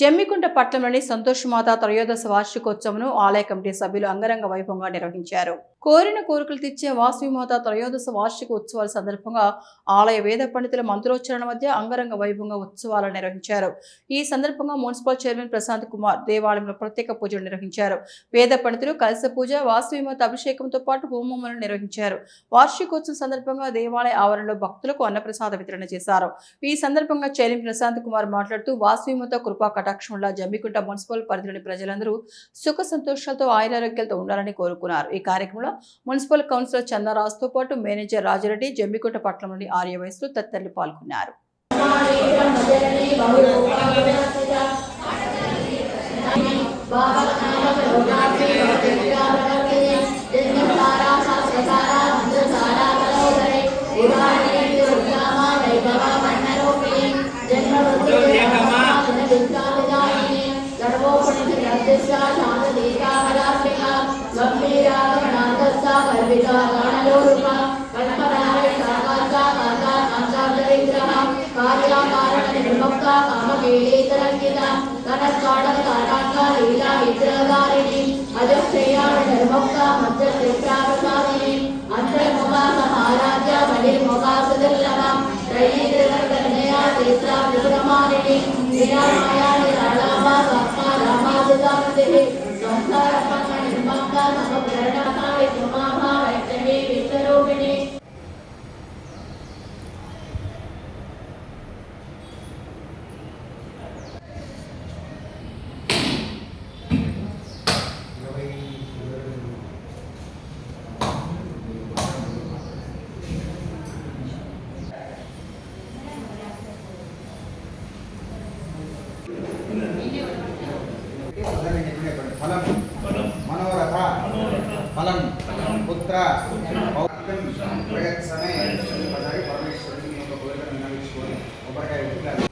జమ్మికుంట పట్టణంలోని సంతోషమాత త్రయోదశ వార్షికోత్సవం ఆలయ కమిటీ సభ్యులు అంగరంగ వైభవంగా నిర్వహించారు. కోరిన కోరికలు తీర్చే వాసవిమాత త్రయోదశ వార్షిక ఉత్సవాల సందర్భంగా ఆలయ వేద పండితుల మంత్రోచ్చరణ మధ్య అంగరంగ వైభవంగా ఉత్సవాలు నిర్వహించారు. ఈ సందర్భంగా మున్సిపల్ చైర్మన్ ప్రశాంత్ కుమార్ దేవాలయంలో ప్రత్యేక పూజలు నిర్వహించారు. వేద పండితులు కలశ పూజ, వాసవిమాత అభిషేకంతో పాటు హోమములను నిర్వహించారు. వార్షికోత్సవం సందర్భంగా దేవాలయ ఆవరణలో భక్తులకు అన్నప్రసాద వితరణ చేశారు. ఈ సందర్భంగా చైర్మన్ ప్రశాంత్ కుమార్ మాట్లాడుతూ వాసవిమాత కృపా కటాక్షంలా జమ్మికుంట మున్సిపల్ పరిధిలోని ప్రజలందరూ సుఖ సంతోషాలతో ఆయురారోగ్యాలతో ఉండాలని కోరుకున్నారు. ఈ కార్యక్రమంలో మున్సిపల్ కౌన్సిలర్ చందారాజుతో పాటు మేనేజర్ రాజారెడ్డి, జమ్మికుంట పట్టణంలోని ఆర్యవయస్సులు తదితరులు పాల్గొన్నారు. మనోరథ ఫలం పుత్ర ప్రయత్సమే పరమేశ్వరుని యొక్క కోరికను వినవించుకొని కొబ్బరికాయ